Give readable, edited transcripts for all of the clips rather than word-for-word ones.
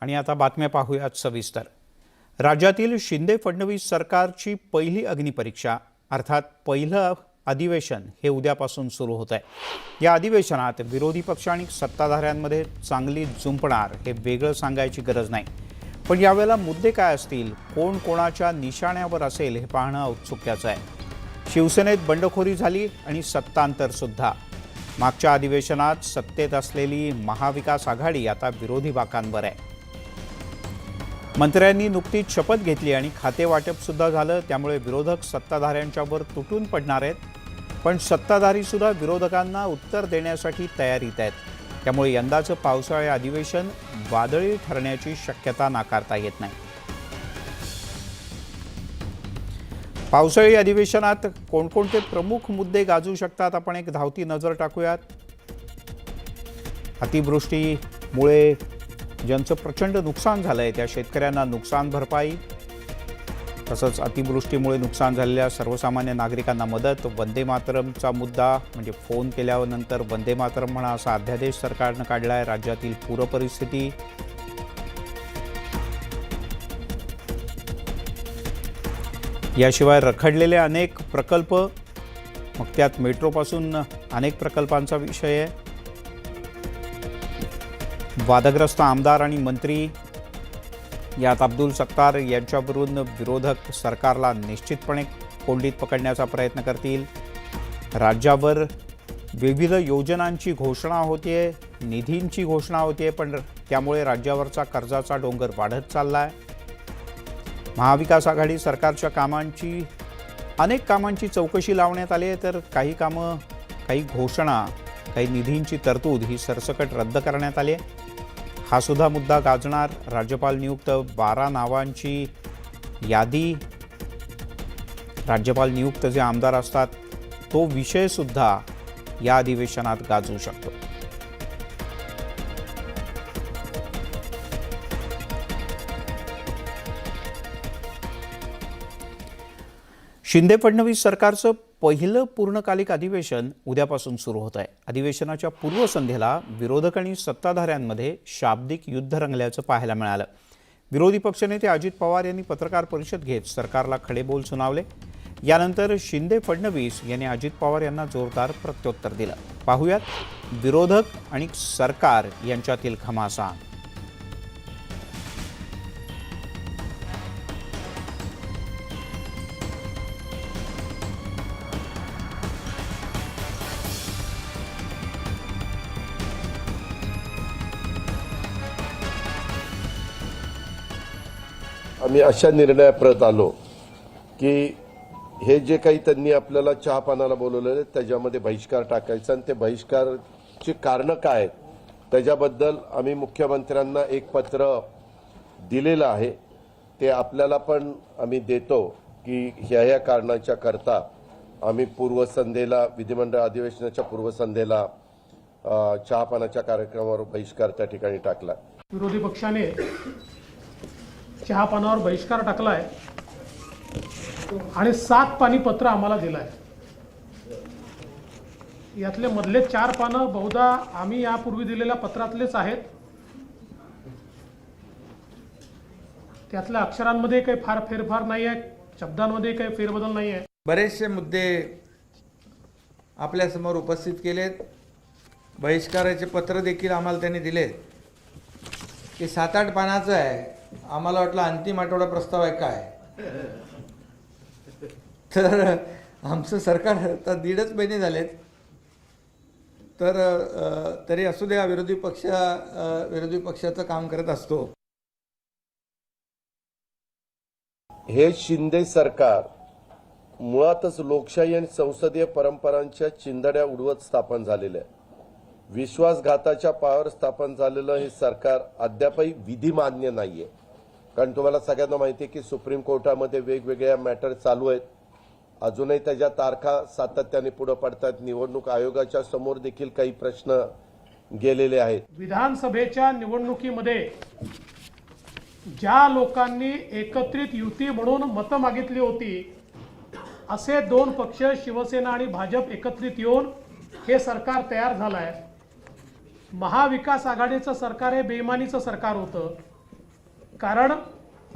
आणि आता बातम्या पाहूयात सविस्तर। राज्यातील शिंदे फडणवीस सरकारची पहिली अग्निपरीक्षा अर्थात पहिलं अधिवेशन हे उद्यापासून सुरू होत आहे। या अधिवेशनात विरोधी पक्ष आणि सत्ताधाऱ्यांमध्ये चांगली जुंपणार हे वेगळं सांगायची गरज नाही, पण यावेळेला मुद्दे काय असतील, कोण कोणाच्या निशाण्यावर असेल हे पाहणं औत्सुक्याचं आहे। शिवसेनेत बंडखोरी झाली आणि सत्तांतर सुद्धा। मागच्या अधिवेशनात सत्तेत असलेली महाविकास आघाडी आता विरोधी बाकांवर आहे। मंत्र्यांनी नुकतीच शपथ घेतली आणि खाते वाटप सुद्धा झालं, त्यामुळे विरोधक सत्ताधाऱ्यांच्यावर तुटून पडणार आहेत, पण सत्ताधारी सुद्धा विरोधकांना उत्तर देण्यासाठी तयारीत आहेत। त्यामुळे यंदाचं पावसाळी अधिवेशन वादळी ठरण्याची शक्यता नाकारता येत नाही। पावसाळी अधिवेशनात कोणकोणते प्रमुख मुद्दे गाजू शकतात, आपण एक धावती नजर टाकूयात। अतिवृष्टीमुळे ज्यांचं प्रचंड नुकसान झालंय त्या शेतकऱ्यांना नुकसान भरपाई, तसंच अतिवृष्टीमुळे नुकसान झालेल्या सर्वसामान्य नागरिकांना मदत, वंदे मातरमचा मुद्दा म्हणजे फोन केल्यानंतर वंदे मातरम म्हणा असा अध्यादेश सरकारनं काढलाय, राज्यातील पूरपरिस्थिती, याशिवाय रखडलेले अनेक प्रकल्प, मग त्यात मेट्रोपासून अनेक प्रकल्पांचा विषय आहे, वादग्रस्त आमदार आणि मंत्री, यात अब्दुल सत्तार यांच्यावरून विरोधक सरकारला निश्चितपणे कोंडीत पकडण्याचा प्रयत्न करतील। राज्यावर विविध योजनांची घोषणा होते, निधींची घोषणा होते, पण त्यामुळे राज्यावरचा कर्जाचा डोंगर वाढत चाललाय। महाविकास आघाडी सरकारच्या अनेक कामांची चौकशी लावण्यात आली आहे, तर काही कामं, काही घोषणा, काही निधींची तरतूद ही सरसकट रद्द करण्यात आली आहे। हा सुद्धा मुद्दा गाजणार। राज्यपाल नियुक्त 12 नावांची यादी, राज्यपाल नियुक्त जे आमदार असतात तो विषय सुद्धा या अधिवेशनात गाजू शकतो। शिंदे फडणवीस सरकारचं पहिलं पूर्णकालिक अधिवेशन उद्यापासून सुरू होत आहे। अधिवेशनाच्या पूर्वसंध्येला विरोधक आणि सत्ताधाऱ्यांमध्ये शाब्दिक युद्ध रंगल्याचं पाहायला मिळालं। विरोधी पक्षनेते अजित पवार यांनी पत्रकार परिषद घेत सरकारला खडेबोल सुनावले। यानंतर शिंदे फडणवीस यांनी अजित पवार यांना जोरदार प्रत्युत्तर दिलं। पाहूयात विरोधक आणि सरकार यांच्यातील घमासान। आम्ही अशा निर्णयाप्रत आलो की हे जे काही त्यांनी आपल्याला चहापानाला बोलवलेलं त्याच्यामध्ये बहिष्कार टाकायचा आणि ते बहिष्कारची कारणं काय आहेत त्याच्याबद्दल आम्ही मुख्यमंत्र्यांना एक पत्र दिलेलं आहे। ते आपल्याला पण आम्ही देतो की ह्या कारणाच्या करता आम्ही पूर्वसंध्येला विधिमंडळ अधिवेशनाच्या पूर्वसंध्येला चहापानाच्या कार्यक्रमावर बहिष्कार त्या ठिकाणी टाकला। विरोधी पक्षाने चहापानावर बहिष्कार टाकलाय आणि 7 पानी पत्र आम्हाला दिलंय। यातले मधले 4 पानं बहुधा आम्ही यापूर्वी दिलेल्या पत्रातलेच आहेत। त्यातल्या अक्षरांमध्ये काही फार फेरफार नाही आहे, शब्दांमध्ये काही फेरबदल नाही आहे। बरेचसे मुद्दे आपल्या समोर उपस्थित केलेत। बहिष्काराचे पत्र देखील आम्हाला त्यांनी दिले की 7-8 पानाचं आहे। आम्हाला वाटलं अंतिम आठवडा प्रस्ताव आहे काय, तर आमचं सरकार आता 1.5 महिने झालेत। तर तरी असू द्या, विरोधी पक्षाचं काम करत असतो। हे शिंदे सरकार मुळातच लोकशाही आणि संसदीय परंपरांच्या चिंधड्या उडवत स्थापन झालेलं आहे। विश्वासघाताच्या पायावर स्थापन झालेलं हे सरकार अद्यापही विधिमान्य नाहीये। कारण तुम्हाला सगळ्यांना माहिती आहे की सुप्रीम कोर्टामध्ये वेगवेगळ्या मॅटर चालू आहेत, अजूनही त्याच्या तारखा सातत्याने पुढे पडतात। निवडणूक आयोगाच्या समोर देखील काही प्रश्न गेलेले आहेत। विधानसभेच्या निवडणुकीमध्ये ज्या लोकांनी एकत्रित युती म्हणून मतं मागितली होती, असे 2 पक्ष शिवसेना आणि भाजप एकत्रित येऊन हे सरकार तयार झालं आहे। महाविकास आघाडीचं सरकार हे बेईमानीचं सरकार होतं। कारण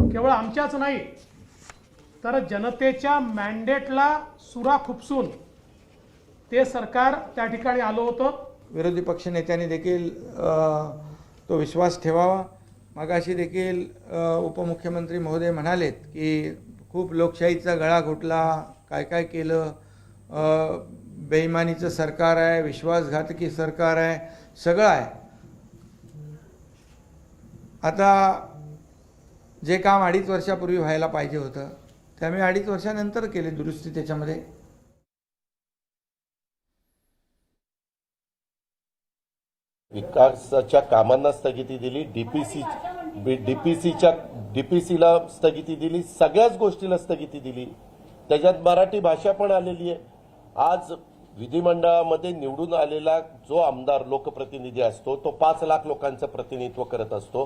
केवळ आमच्याच नाही तर जनतेच्या मॅन्डेटला सुरा खुपसून ते सरकार त्या ठिकाणी आलं होतं. विरोधी पक्षनेत्यांनी देखील तो विश्वास ठेवावा. मगाशी देखील उपमुख्यमंत्री महोदय म्हणालेत की खूप लोकशाहीचा गळा घोटला, काय काय केलं, बेईमानीचं सरकार आहे, विश्वासघातकी सरकार आहे, सगळं आहे. आता जे काम 2.5 वर्षापूर्वी व्हायला पाहिजे होतं ते आम्ही 2.5 वर्षानंतर केले दुरुस्ती त्याच्यामध्ये. विकासाच्या कामांना स्थगिती दिली, डीपीसीला स्थगिती दिली, सगळ्याच गोष्टीला स्थगिती दिली. त्याच्यात मराठी भाषा पण आलेली आहे. आज विधिमंडळामध्ये निवडून आलेला जो आमदार लोकप्रतिनिधी असतो तो 5 लाख लोकांचं प्रतिनिधित्व करत असतो.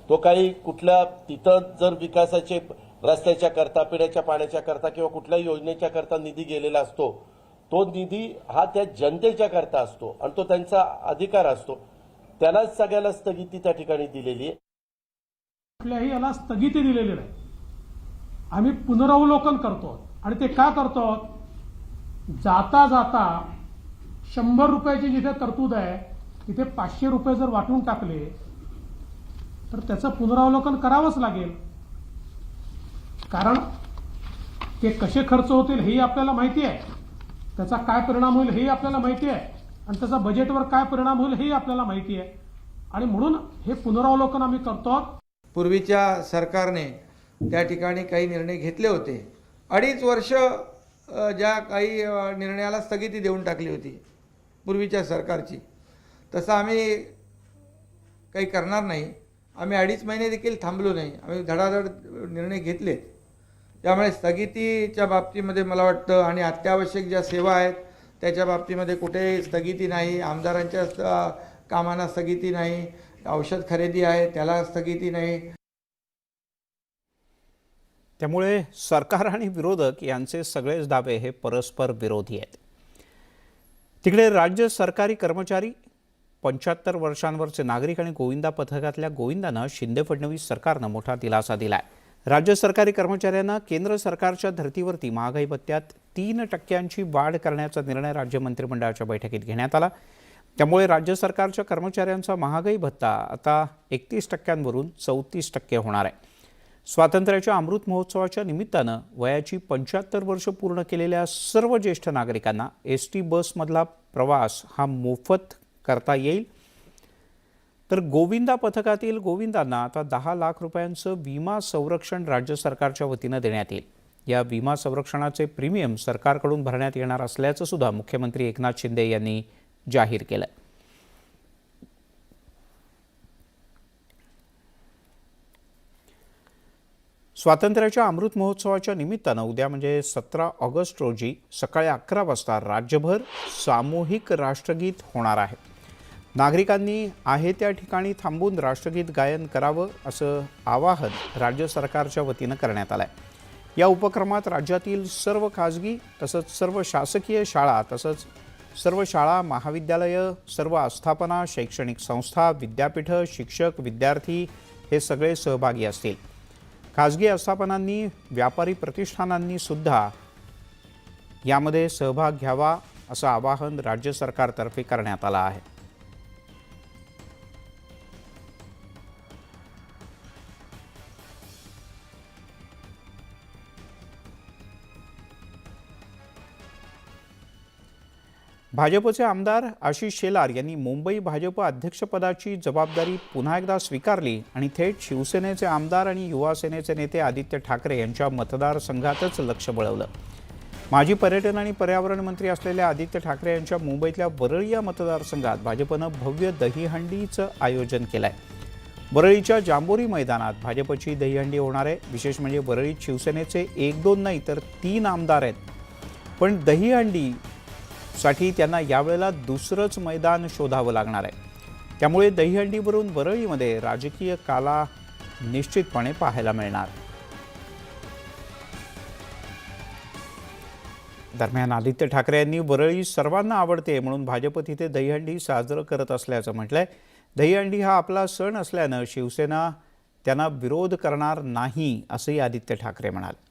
तो काही कुठल्या तिथं जर विकासाचे रस्त्याच्या करता, पिण्याच्या पाण्याच्या करता किंवा कुठल्याही योजनेच्या करता निधी गेलेला असतो, तो निधी हा त्या जनतेच्या करता असतो आणि तो त्यांचा अधिकार असतो. त्यालाच सगळ्याला स्थगिती त्या ठिकाणी दिलेली आहे. कुठल्याही याला स्थगिती दिलेली नाही. आम्ही पुनरावलोकन करतो आणि ते का करतो? जाता जाता 100 रुपयाची जिथे तरतूद आहे तिथे 500 रुपये जर वाटून टाकले तर त्याचं पुनरावलोकन करावंच लागेल. कारण ते कसे खर्च होतील हेही आपल्याला माहिती आहे, त्याचा काय परिणाम होईल हेही आपल्याला माहिती आहे आणि त्याचा बजेटवर काय परिणाम होईल हेही आपल्याला माहिती आहे. आणि म्हणून हे पुनरावलोकन आम्ही करतो. पूर्वीच्या सरकारने त्या ठिकाणी काही निर्णय घेतले होते. 2.5 वर्ष ज्या काही निर्णयाला स्थगिती देऊन टाकली होती पूर्वीच्या सरकारची, तसं आम्ही काही करणार नाही. आम्ही 2.5 महिने देखील थांबलो नाही. आम्ही धडाधड निर्णय घेतले. त्यामुळे स्थगितीच्या बाबतीमध्ये मला वाटतं आणि अत्यावश्यक ज्या सेवा आहेत त्याच्या बाबतीमध्ये कुठेही स्थगिती नाही. आमदारांच्या कामांना स्थगिती नाही. औषध खरेदी आहे त्याला स्थगिती नाही. त्यामुळे सरकार आणि विरोधक यांचे सगळेच दावे हे परस्पर विरोधी आहेत. तिकडे राज्य सरकारी कर्मचारी, 75 वर्षांवरचे नागरिक आणि गोविंदा पथकातल्या गोविंदांना शिंदे फडणवीस सरकारनं मोठा दिलासा दिलाय. राज्य सरकारी कर्मचाऱ्यांना केंद्र सरकारच्या धर्तीवरती महागाई भत्त्यात 3% वाढ करण्याचा निर्णय राज्य मंत्रिमंडळाच्या बैठकीत घेण्यात आला. त्यामुळे राज्य सरकारच्या कर्मचाऱ्यांचा महागाई भत्ता आता 31% 34% होणार आहे. स्वातंत्र्याच्या अमृत महोत्सवाच्या निमित्तानं वयाची 75 वर्ष पूर्ण केलेल्या सर्व ज्येष्ठ नागरिकांना एसटी बसमधला प्रवास हा मोफत करता येईल. तर गोविंदा पथकातील गोविंदांना आता 10 लाख रुपयांचं विमा संरक्षण राज्य सरकारच्या वतीनं देण्यात येईल. या विमा संरक्षणाचे प्रीमियम सरकारकडून भरण्यात येणार असल्याचं सुद्धा मुख्यमंत्री एकनाथ शिंदे यांनी जाहीर केलं. स्वातंत्र्याच्या अमृत महोत्सवाच्या निमित्तानं उद्या म्हणजे 17 ऑगस्ट रोजी सकाळी 11 वाजता राज्यभर सामूहिक राष्ट्रगीत होणार आहे. नागरिकांनी आहे त्या ठिकाणी थांबून राष्ट्रगीत गायन करावं असं आवाहन राज्य सरकारच्या वतीनं करण्यात आलं आहे. या उपक्रमात राज्यातील सर्व खाजगी तसंच सर्व शासकीय शाळा तसंच सर्व शाळा, महाविद्यालयं, सर्व आस्थापना, शैक्षणिक संस्था, विद्यापीठं, शिक्षक, विद्यार्थी हे सगळे सहभागी असतील. खाजगी आस्थापनांनी, व्यापारी प्रतिष्ठानांनी सुद्धा यामध्ये सहभाग घ्यावा असं आवाहन राज्य सरकारतर्फे करण्यात आलं आहे. भाजपचे आमदार आशिष शेलार यांनी मुंबई भाजप अध्यक्षपदाची जबाबदारी पुन्हा एकदा स्वीकारली आणि थेट शिवसेनेचे आमदार आणि युवा सेनेचे नेते आदित्य ठाकरे यांच्या मतदारसंघातच लक्ष वळवलं. माजी पर्यटन आणि पर्यावरण मंत्री असलेल्या आदित्य ठाकरे यांच्या मुंबईतल्या वरळी या मतदारसंघात भाजपनं भव्य दहीहंडीचं आयोजन केलं आहे. वरळीच्या जांभोरी मैदानात भाजपची दहीहंडी होणार आहे. विशेष म्हणजे वरळीत शिवसेनेचे 1-2 नाही तर 3 आमदार आहेत. पण दहीहंडी साठी त्यांना यावेळेला दुसरंच मैदान शोधावं लागणार आहे. त्यामुळे दहीहंडीवरून वरळीमध्ये राजकीय काला निश्चितपणे पाहायला मिळणार. दरम्यान आदित्य ठाकरे यांनी वरळी सर्वांना आवडते म्हणून भाजप तिथे दहीहंडी साजरं करत असल्याचं म्हटलंय. दहीहंडी हा आपला सण असल्यानं शिवसेना त्यांना विरोध करणार नाही असंही आदित्य ठाकरे म्हणाले.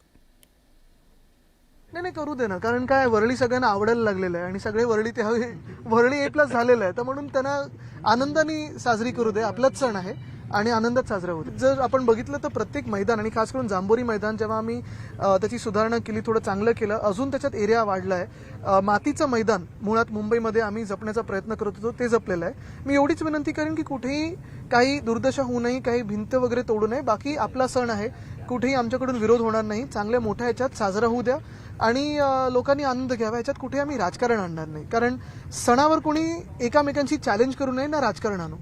नाही करू दे ना, कारण काय वरळी सगळ्यांना आवडायला लागलेलं आहे आणि सगळे वरळी त्यावेळी वरळी A+ झालेलं आहे, तर म्हणून त्यांना आनंदाने साजरी करू दे. आपलाच सण आहे आणि आनंदात साजरा होते. जर आपण बघितलं तर प्रत्येक मैदान आणि खास करून जांभोरी मैदान जेव्हा आम्ही त्याची सुधारणा केली, थोडं चांगलं केलं, अजून त्याच्यात एरिया वाढला आहे. मातीचं मैदान मुळात मुंबईमध्ये आम्ही जपण्याचा प्रयत्न करत होतो, ते जपलेलं आहे. मी एवढीच विनंती करेन की कुठेही काही दुर्दशा होऊ नये, काही भिंत वगैरे तोडू नये. बाकी आपला सण आहे, कुठेही आमच्याकडून विरोध होणार नाही. चांगल्या मोठ्या ह्याच्यात साजरा होऊ द्या आणि लोकांनी आनंद घ्यावा. ह्याच्यात कुठे आम्ही राजकारण आणणार नाही, कारण सणावर कोणी एकामेकांशी चॅलेंज करू नये ना राजकारण आणू.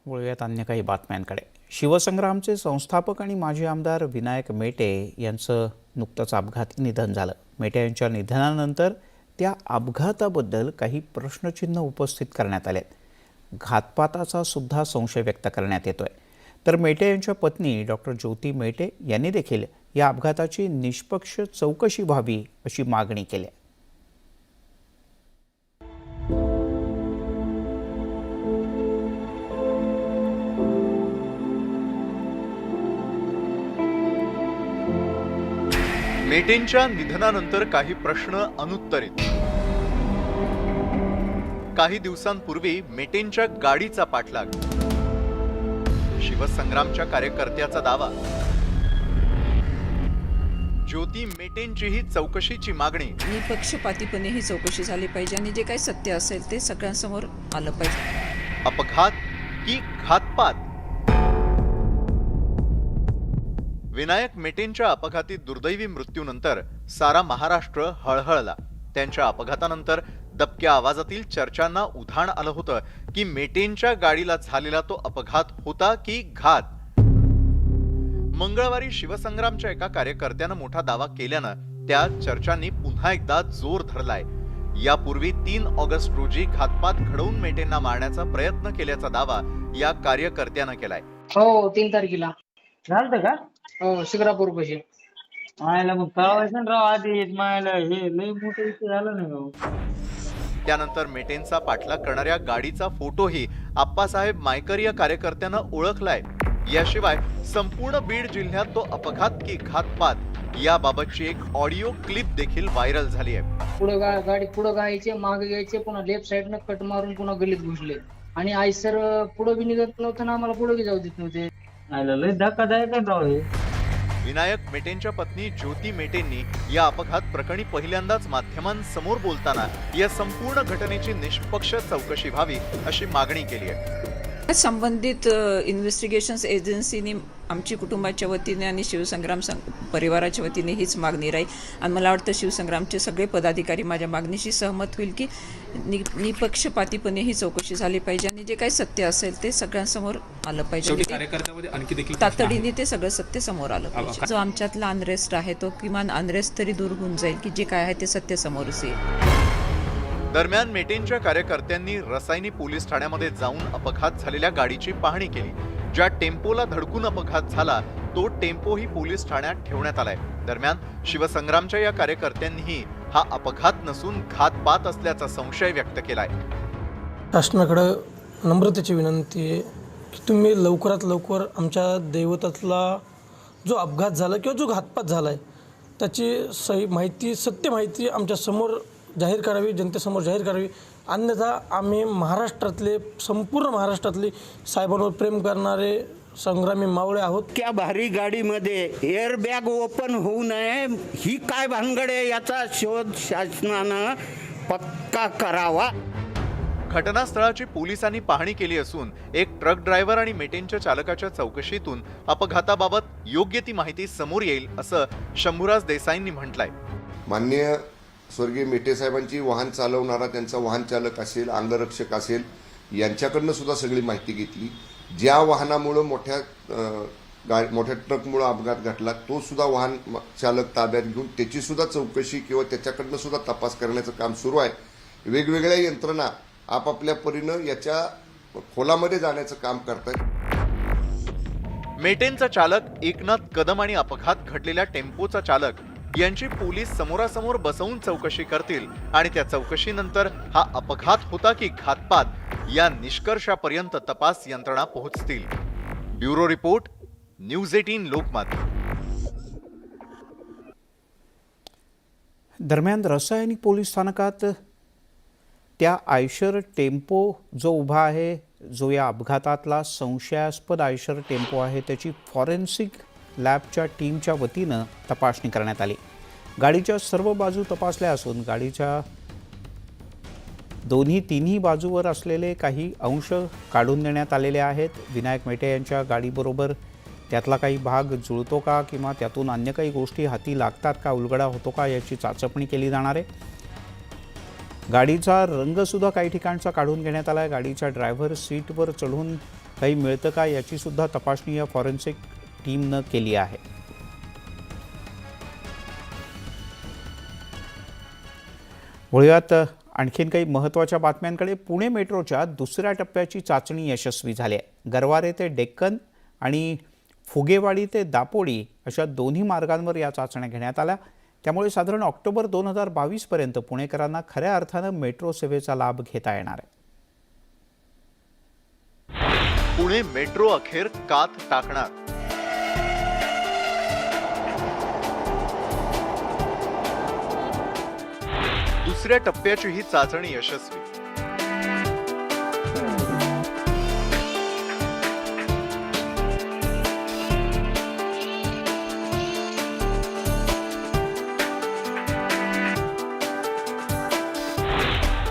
वळूयात अन्य काही बातम्यांकडे. शिवसंग्रामचे संस्थापक आणि माजी आमदार विनायक मेटे यांचं नुकतंच अपघाती निधन झालं. मेटे यांच्या निधनानंतर त्या अपघाताबद्दल काही प्रश्नचिन्ह उपस्थित करण्यात आले. घातपाताचा सुद्धा संशय व्यक्त करण्यात येतोय. तर मेटे यांच्या पत्नी डॉक्टर ज्योती मेटे यांनी देखील या अपघाताची निष्पक्ष चौकशी व्हावी अशी मागणी केली. मेटेंच्या निधनानंतर काही प्रश्न अनुत्तरित. काही दिवसांपूर्वी मेटेंच्या गाडीचा पाठलाग, शिवसंग्रामच्या कार्यकर्त्याचा दावा, ज्योती मेटेंचीही चौकशीची मागणी. निपक्षपातीपणे ही चौकशी झाली पाहिजे आणि जे काही सत्य असेल ते सगळ्यांसमोर आलं पाहिजे. अपघात की घातपात? विनायक मेटेंच्या अपघाती दुर्दैवी मृत्यूनंतर सारा महाराष्ट्र हळहळला. त्यांच्या अपघातानंतर दबक्या आवाजातील चर्चांना उधाण आलं होतं की मेटेंच्या गाडीला झालेला तो अपघात होता की घात. मंगळवारी शिवसंग्रामच्या एका कार्यकर्त्यानं मोठा दावा केल्यानं त्या चर्चांनी पुन्हा एकदा जोर धरलाय. यापूर्वी 3 ऑगस्ट रोजी घातपात घडवून मेटेंना मारण्याचा प्रयत्न केल्याचा दावा या कार्यकर्त्यानं केलाय. हो 3 तारखेला झालं का? हो शिक्रापूर पाशी. मायला मग कळवायचं ना राव आधी. मायला हे लय मोठं इथे झालं नाही राव. त्यानंतर मेटेंचा पाठलाग करणाऱ्या गाडीचा फोटोही आप्पासाहेब मायकर या कार्यकर्त्यानं ओळखलाय. याशिवाय संपूर्ण बीड जिल्ह्यात तो अपघात की घातपात याबाबतची एक ऑडिओ क्लिप देखील व्हायरल झाली आहे. पुढे गाडी पुढे गायचे, मागे घ्यायचे, पुन्हा लेफ्ट साईडनं कट मारून पुन्हा गलीत घुसले आणि आई सर पुढे बी निघत नव्हतं ना, आम्हाला पुढे बी जाऊ देत नव्हते. लय धक्कादायक आहे राव हे. विनायक मेटेंच्या पत्नी ज्योती मेटेंनी या अपघात प्रकरणी पहिल्यांदाच माध्यमांसमोर बोलताना या संपूर्ण घटनेची निष्पक्ष चौकशी व्हावी अशी मागणी केली आहे. संबंधित इन्व्हेस्टिगेशन्स एजन्सीने आमची कुटुंबाच्या वतीने आणि शिवसंग्राम परिवाराच्या वतीने हीच मागणी राहील आणि मला वाटतं शिवसंग्रामचे सगळे पदाधिकारी माझ्या मागणीशी सहमत होईल की निपक्षपातीपणे ही चौकशी झाली पाहिजे आणि जे काही सत्य असेल ते सगळ्यांसमोर आलं पाहिजे. तातडीने ते सगळं सत्य समोर आलं पाहिजे. जो आमच्यातला अनरेस्ट आहे तो किमान अनरेस्ट तरी दूर होऊन जाईल की जे काय आहे ते सत्य समोरच येईल. दरम्यान मेटेंच्या कार्यकर्त्यांनी रसायनी पोलीस ठाण्यामध्ये जाऊन अपघात झालेल्या गाडीची पाहणी केली. ज्या टेम्पोला धडकून अपघात झाला तो टेम्पोही पोलीस ठाण्यात ठेवण्यात आलाय. दरम्यान शिवसंग्रामच्या या कार्यकर्त्यांनीही हा अपघात नसून घातपात असल्याचा संशय व्यक्त केलाय. शासनाकडे नम्रतेची विनंती आहे की तुम्ही लवकरात लवकर आमच्या दैवतातला जो अपघात झाला किंवा जो घातपात झाला आहे त्याची सही माहिती, सत्य माहिती आमच्या समोर जाहीर करावी, जनतेसमोर जाहीर करावी. अन्यथा आम्ही महाराष्ट्रातले, संपूर्ण महाराष्ट्रातले साहेबांवर प्रेम करणारे संग्रामी मावळे आहोत. त्या भारी गाडीमध्ये एअरबॅग ओपन होऊ नये ही काय भानगड आहे याचा शोध शासनानं पक्का करावा. घटनास्थळाची पोलिसांनी पाहणी केली असून एक ट्रक ड्रायव्हर आणि मेटेंच्या चालकाच्या चौकशीतून अपघाताबाबत योग्य ती माहिती समोर येईल असं शंभूराज देसाईंनी म्हटलंय. माननीय स्वर्गीय मेटे साहेबांची वाहन चालवणारा त्यांचा वाहन चालक असेल, अंगरक्षक असेल, यांच्याकडनं सुद्धा सगळी माहिती घेतली. ज्या वाहनामुळं मोठ्या ट्रकमुळं अपघात घडला तो सुद्धा वाहन चालक ताब्यात घेऊन त्याची सुद्धा चौकशी किंवा त्याच्याकडनं सुद्धा तपास करण्याचं काम सुरू आहे. वेगवेगळ्या यंत्रणा आपापल्या परीनं याच्या खोलामध्ये जाण्याचं काम करतात. मेटेंचा चालक एकनाथ कदम आणि अपघात घडलेल्या टेम्पोचा चालक यांची पोलीस समोरासमोर बसवून चौकशी करतील आणि त्या चौकशीनंतर हा अपघात होता की घातपात या निष्कर्षापर्यंत तपास यंत्रणा पोहोचतील. Bureau report, news 18 Lokmat. दरम्यान रसायनिक पोलीस स्थानकात त्या आयशर टेम्पो जो उभा आहे, जो या अपघातातला संशयास्पद आयशर टेम्पो आहे, त्याची फॉरेन्सिक लॅबच्या टीमच्या वतीनं तपासणी करण्यात आली. गाडीच्या सर्व बाजू तपासल्या असून गाडीच्या तिन्ही बाजूवर असलेले काही अंश काढून देण्यात आलेले आहेत. विनायक मेटे यांच्या गाडीबरोबर त्यातला काही भाग जुळतो का किंवा त्यातून अन्य काही गोष्टी हाती लागतात का, उलगडा होतो का, याची चाचपणी केली जाणार आहे. गाडीचा रंगसुद्धा काही ठिकाणचा काढून घेण्यात आला आहे. गाडीच्या ड्रायव्हर सीटवर चढून काही मिळतं का याची सुद्धा तपासणी या फॉरेन्सिक टीमनं केली आहे. वळूयात आणखीन काही महत्त्वाच्या बातम्यांकडे. पुणे मेट्रोच्या दुसऱ्या टप्प्याची चाचणी यशस्वी झाली आहे. गरवारे ते डेक्कन आणि फुगेवाडी ते दापोडी अशा दोन्ही मार्गांवर या चाचण्या घेण्यात आल्या. त्यामुळे साधारण ऑक्टोबर 2022 पर्यंत पुणेकरांना खऱ्या अर्थानं मेट्रो सेवेचा लाभ घेता येणार आहे. पुणे मेट्रो अखेर कात टाकणार. दुसऱ्या टप्प्याची ही चाचणी यशस्वी.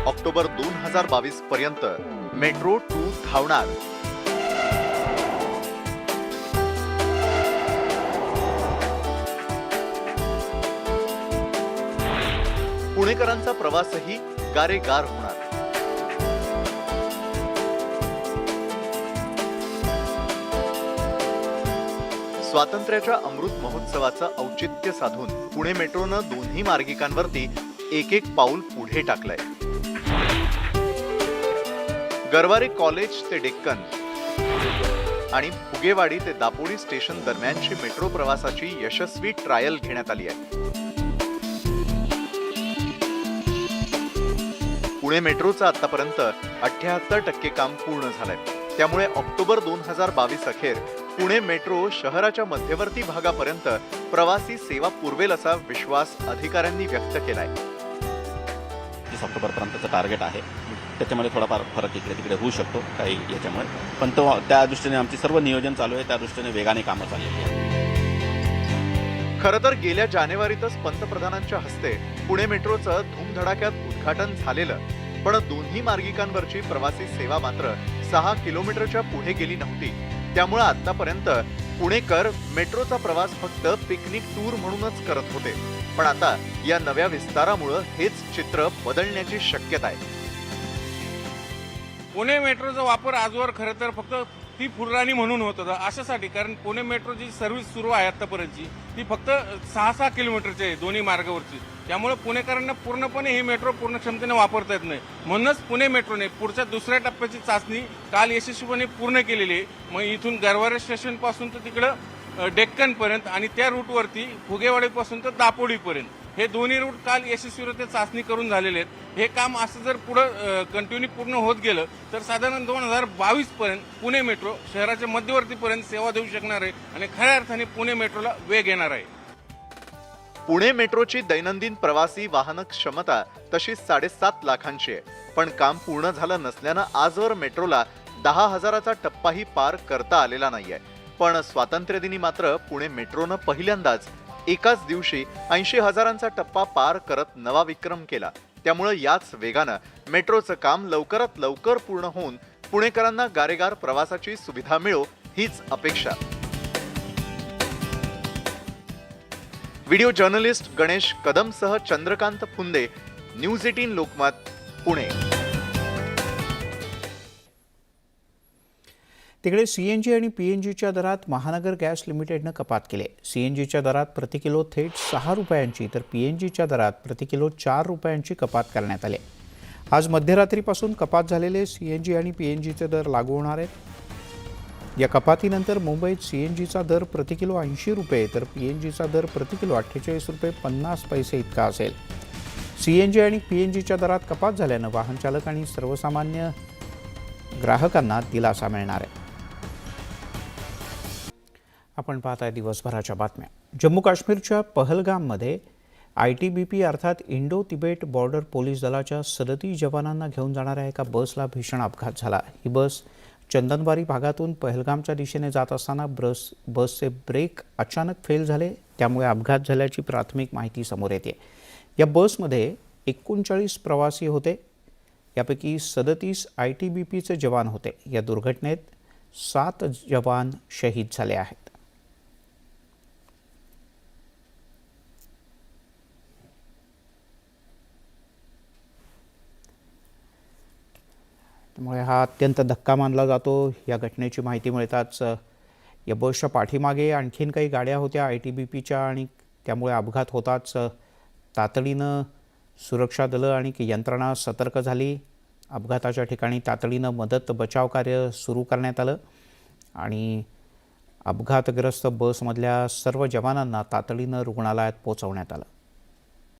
ऑक्टोबर 2022 पर्यंत मेट्रो 2 धावणार. पुणेकरांचा प्रवासही गारेगार होणार. स्वातंत्र्याच्या अमृत महोत्सवाचं औचित्य साधून पुणे मेट्रोनं दोन्ही मार्गिकांवरती एक एक पाऊल पुढे टाकलंय. गरवारे कॉलेज ते डेक्कन आणि फुगेवाडी ते दापोडी स्टेशन दरम्यानची मेट्रो प्रवासाची यशस्वी ट्रायल घेण्यात आली आहे. पुणे मेट्रोचं आतापर्यंत 78% काम पूर्ण झालंय. त्यामुळे ऑक्टोबर 2022 अखेर पुणे मेट्रो शहराच्या मध्यवर्ती भागापर्यंत प्रवासी सेवा पुरवेल असा विश्वास अधिकाऱ्यांनी व्यक्त केलाय. 30 ऑक्टोबरपर्यंतचं टार्गेट आहे. त्याच्यामध्ये थोडाफार फरक इकडे तिकडे होऊ शकतो काही याच्यामुळे, पण तो त्या दृष्टीने आमची सर्व नियोजन चालू आहे. त्या दृष्टीने वेगाने कामं चाललेली आहेत. खरं तर गेल्या जानेवारीतच पंतप्रधानांच्या हस्ते पुणे मेट्रोचं धूमधडाक्यात उद्घाटन झालेलं, पण दोन्ही मार्गिकांवरची प्रवासी सेवा मात्र 6 किलोमीटरच्या पुढे गेली नव्हती. त्यामुळे आतापर्यंत पुणेकर मेट्रोचा प्रवास फक्त पिकनिक टूर म्हणूनच करत होते. पण आता या नव्या विस्तारामुळे हेच चित्र बदलण्याची शक्यता आहे. पुणे मेट्रोचा वापर आजवर खरं तर फक्त ती फुलराणी म्हणून होत होता अशासाठी, कारण पुणे मेट्रो जी सर्व्हिस सुरू आहे आतापर्यंतची ती फक्त 6 किलोमीटरची आहे दोन्ही मार्गावरची. त्यामुळे पुणेकरांना पूर्णपणे ही मेट्रो पूर्ण क्षमतेने वापरता येत नाही. म्हणूनच पुणे मेट्रोने पुढच्या दुसऱ्या टप्प्याची चाचणी काल यशस्वीपणे पूर्ण केलेली आहे. मग इथून गरवारे स्टेशन पासून तर तिकडं डेक्कन पर्यंत आणि त्या रूटवरती फुगेवाडीपासून तर दापोडीपर्यंत हे दोन्ही रूट काल यशस्वीरित्या चाचणी करून झालेले आहेत. हे काम असं जर पुढं कंटिन्यू पूर्ण होत गेलं तर साधारण 2022 पर्यंत पुणे मेट्रो शहराच्या मध्यवर्तीपर्यंत सेवा देऊ शकणार आहे आणि खऱ्या अर्थाने पुणे मेट्रोला वेग येणार आहे. पुणे मेट्रोची दैनंदिन प्रवासी वाहन क्षमता तशी 7.5 लाखांची आहे. पण काम पूर्ण झालं नसल्यानं आजवर मेट्रोला 10,000चा टप्पाही पार करता आलेला नाहीये. पण स्वातंत्र्यदिनी मात्र पुणे मेट्रोनं पहिल्यांदाच एकाच दिवशी 80,000चा टप्पा पार करत नवा विक्रम केला. त्यामुळे याच वेगानं मेट्रोचं काम लवकरात लवकर पूर्ण होऊन पुणेकरांना गारेगार प्रवासाची सुविधा मिळो हीच अपेक्षा. व्हिडिओ जर्नलिस्ट गणेश कदमसह चंद्रकांत फुंदे, न्यूज 18 लोकमत, पुणे. तिकडे सीएनजी आणि पीएनजीच्या दरात महानगर गॅस लिमिटेडनं कपात केली. सीएनजीच्या दरात प्रति किलो थेट 6 रुपयांची तर पीएनजीच्या दरात प्रति किलो 4 रुपयांची कपात करण्यात आली. आज मध्यरात्रीपासून कपात झालेले सीएनजी आणि पीएनजीचे दर लागू होणार आहेत. या कपातीनंतर मुंबईत CNGचा दर प्रति किलो 80 रुपये तर PNGचा दर प्रति किलो 48 रुपये 50 पैसे इतका असेल. CNG आणि PNGच्या दरात कपात झाल्यानं वाहन चालक आणि सर्वसामान्य ग्राहकांना दिलासा मिळणार आहे. आपण पाहताय दिवसभराच्या बातम्या. जम्मू काश्मीरच्या पहलगाममध्ये ITBP अर्थात इंडो तिबेट बॉर्डर पोलीस दलाच्या 37 जवानांना घेऊन जाणाऱ्या एका बसला भीषण अपघात झाला. ही बस चंदनबारी भागातून पहलगामच्या दिशेने जात असताना बसचे ब्रेक अचानक फेल झाले, त्यामुळे अपघात झाल्याची प्राथमिक माहिती समोर येते. या बसमध्ये 39 प्रवासी होते, यापैकी 37 ITBPचे जवान होते. या दुर्घटनेत 7 जवान शहीद झाले आहेत. त्यामुळे हा अत्यंत धक्का मानला जातो. या घटनेची माहिती मिळताच या बसच्या पाठीमागे आणखीन काही गाड्या होत्या ITBPच्या आणि त्यामुळे अपघात होताच तातडीनं सुरक्षा दलं आणि यंत्रणा सतर्क झाली. अपघाताच्या ठिकाणी तातडीनं मदत बचाव कार्य सुरू करण्यात आलं आणि अपघातग्रस्त बसमधल्या सर्व जवानांना तातडीनं रुग्णालयात पोहोचवण्यात आलं.